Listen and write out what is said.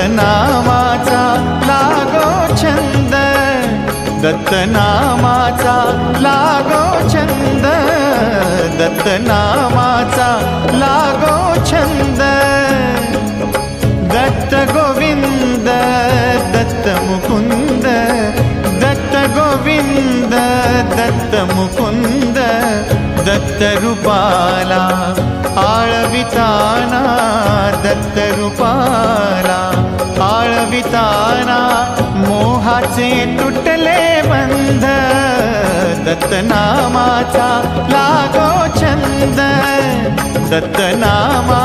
दत्तनामाचा लागो छंद, दत्तनामाचा लागो छंद, दत्तनामाचा लागो छंद। दत्त गोविंद दत्त मुकुंद, दत्त गोविंद दत्त मुकुंद, दत्त रूपाला आळविताना, दत्त रूपाला आळविताना मोहाचे तुटले बंध। दत्तनामाचा लागो छंद, दत्तनामा